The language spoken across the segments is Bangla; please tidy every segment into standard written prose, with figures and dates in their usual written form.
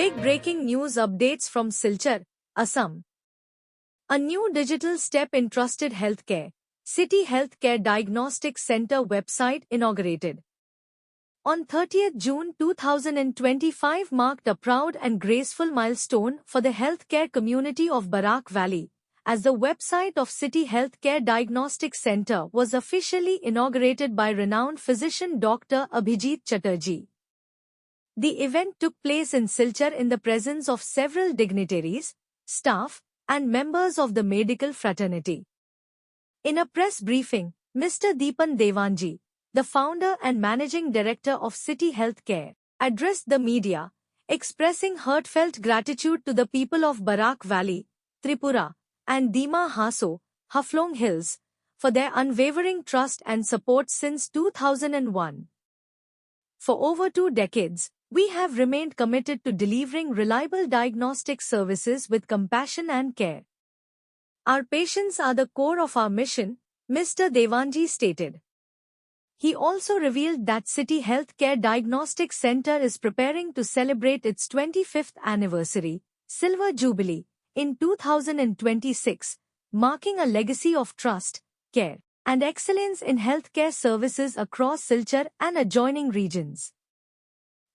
Big breaking news updates from Silchar, Assam. A new digital step in trusted healthcare. City Healthcare Diagnostic Centre website inaugurated. On 30th June 2025 marked a proud and graceful milestone for the healthcare community of Barak Valley, as the website of City Healthcare Diagnostic Centre was officially inaugurated by renowned physician Dr. Abhijit Chatterjee. The event took place in Silchar in the presence of several dignitaries, staff, and members of the medical fraternity. In a press briefing, Mr. Deepan Devanji, the founder and managing director of City Healthcare, addressed the media, expressing heartfelt gratitude to the people of Barak Valley, Tripura, and Dima Haso, Haflong Hills, for their unwavering trust and support since 2001. For over 2 decades, we have remained committed to delivering reliable diagnostic services with compassion and care. Our patients are the core of our mission, Mr. Devanji stated. He also revealed that City Healthcare Diagnostic Centre is preparing to celebrate its 25th anniversary, Silver Jubilee, in 2026, marking a legacy of trust, care, and excellence in healthcare services across Silchar and adjoining regions.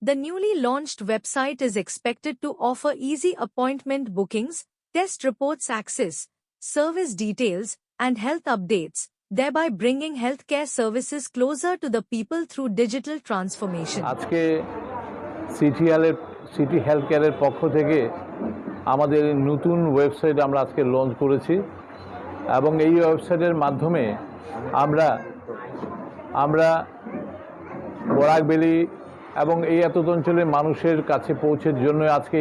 The newly launched website is expected to offer easy appointment bookings, test reports access, service details, and health updates, thereby bringing healthcare services closer to the people through digital transformation. আজকে সিটি হেলথকেয়ারের পক্ষ থেকে আমাদের নতুন ওয়েবসাইট আমরা আজকে লঞ্চ করেছি এবং এই ওয়েবসাইটের মাধ্যমে আমরা বরাক ভ্যালি এবং এই এতদ অঞ্চলের মানুষের কাছে পৌঁছার জন্য আজকে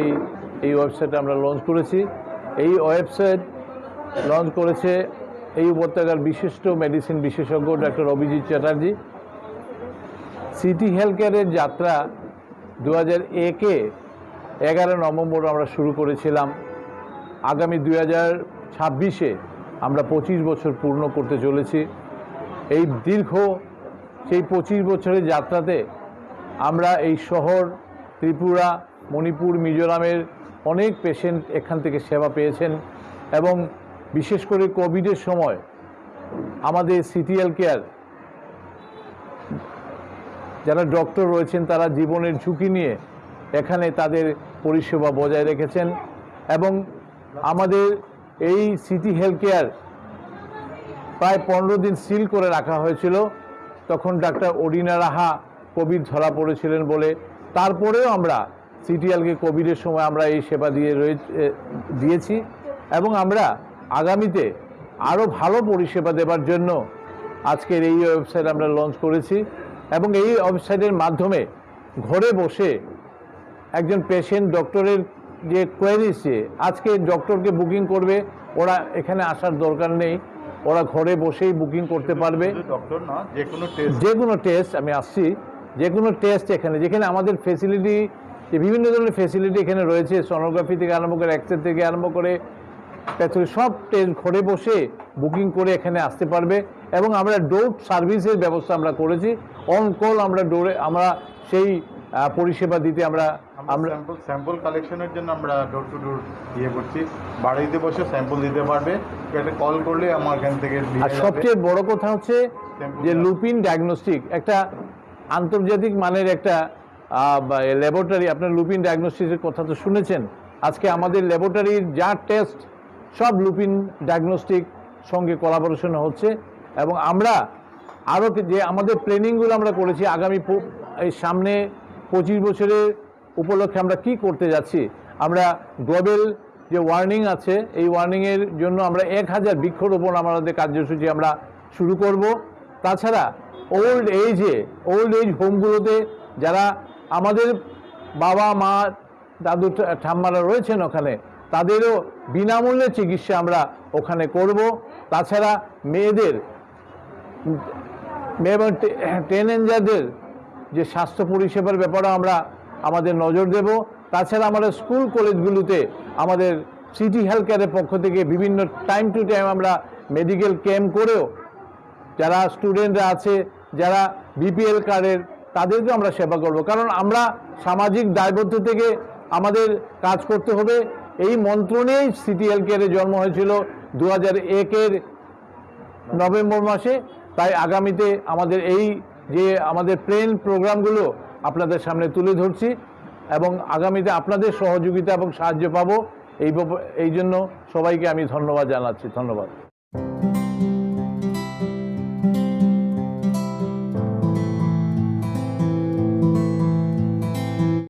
এই ওয়েবসাইট আমরা লঞ্চ করেছি। এই ওয়েবসাইট লঞ্চ করেছে এই উপত্যকার বিশিষ্ট মেডিসিন বিশেষজ্ঞ ডক্টর অভিজিৎ চ্যাটার্জি। সিটি হেলথকেয়ারের যাত্রা 2001-এ 11 নভেম্বর আমরা শুরু করেছিলাম। আগামী 2026-এ আমরা 25 বছর পূর্ণ করতে চলেছি। এই দীর্ঘ সেই 25 বছরের যাত্রাতে আমরা এই শহর ত্রিপুরা, মণিপুর, মিজোরামের অনেক পেশেন্ট এখান থেকে সেবা পেয়েছেন এবং বিশেষ করে কোভিডের সময় আমাদের সিটি হেলথকেয়ার যারা ডক্টর রয়েছেন তারা জীবনের ঝুঁকি নিয়ে এখানে তাদের পরিষেবা বজায় রেখেছেন এবং আমাদের এই সিটি হেলথকেয়ার প্রায় 15 দিন সিল করে রাখা হয়েছিল। তখন ডাক্তার অরিনা রাহা কোভিড ধরা পড়েছিলেন বলে, তারপরেও আমরা সিটি হেলথকে কোভিডের সময় আমরা এই সেবা দিয়েছি এবং আমরা আগামীতে আরও ভালো পরিষেবা দেওয়ার জন্য আজকের এই ওয়েবসাইট আমরা লঞ্চ করেছি এবং এই ওয়েবসাইটের মাধ্যমে ঘরে বসে একজন পেশেন্ট ডক্টরের যে কোয়ারিজে আজকে ডক্টরকে বুকিং করবে, ওরা এখানে আসার দরকার নেই, ওরা ঘরে বসেই বুকিং করতে পারবে। ডক্টর না, যে কোনো টেস্ট আমি আসছি, যে কোনো টেস্ট যেখানে আমাদের ফেসিলিটি বিভিন্ন ধরনের ফেসিলিটি এখানে রয়েছে, সোনোগ্রাফি থেকে আরম্ভ করে এক্সরে থেকে আরম্ভ করে সব টেস্ট ঘরে বসে বুকিং করে এখানে আসতে পারবে এবং আমরা ডোর সার্ভিসের ব্যবস্থা আমরা করেছি। অন কল আমরা সেই পরিষেবা দিতে আমরা স্যাম্পল কালেকশনের জন্য আমরা ডোর টু ডোর করছি। বাড়িতে বসে স্যাম্পল দিতে পারবে, একটা কল করলে আমার এখান থেকে। আর সবচেয়ে বড় কথা হচ্ছে যে লুপিন ডায়াগনস্টিক একটা আন্তর্জাতিক মানের একটা ল্যাবরেটরি। আপনার লুপিন ডায়াগনস্টিকের কথা তো শুনেছেন। আজকে আমাদের ল্যাবরেটরির যা টেস্ট সব লুপিন ডায়াগনস্টিক সঙ্গে কোলাবোরেশন হচ্ছে এবং আমরা আরও যে আমাদের প্ল্যানিংগুলো আমরা করেছি আগামী এই সামনে 25 বছরের উপলক্ষে আমরা কি করতে যাচ্ছি। আমরা গ্লোবাল যে ওয়ার্নিং আছে এই ওয়ার্নিংয়ের জন্য আমরা 1000 বৃক্ষরোপণ আমাদের কার্যসূচি আমরা শুরু করব। তাছাড়া ওল্ড এজ হোমগুলোতে যারা আমাদের বাবা মা দাদু ঠাম্মারা রয়েছেন ওখানে, তাদেরও বিনামূল্যে চিকিৎসা আমরা ওখানে করব। তাছাড়া মেয়েদের টিনেজারদের যে স্বাস্থ্য পরিষেবার ব্যাপারে আমরা আমাদের নজর দেব। তাছাড়া আমরা স্কুল কলেজগুলোতে আমাদের সিটি হেলথকেয়ারের পক্ষ থেকে বিভিন্ন টাইম টু টাইম আমরা মেডিকেল ক্যাম্প করেও যারা স্টুডেন্টরা আছে, যারা বিপিএল কার্ডের, তাদেরকে আমরা সেবা করব। কারণ আমরা সামাজিক দায়বদ্ধ থেকে আমাদের কাজ করতে হবে। এই মন্ত্র নিয়েই সিটি হেলথ কেয়ারের জন্ম হয়েছিল 2001-এর নভেম্বর মাসে। তাই আগামীতে আমাদের এই যে আমাদের প্লেন প্রোগ্রামগুলো আপনাদের সামনে তুলে ধরছি এবং আগামীতে আপনাদের সহযোগিতা এবং সাহায্য পাবো। এই জন্য সবাইকে আমি ধন্যবাদ জানাচ্ছি। ধন্যবাদ।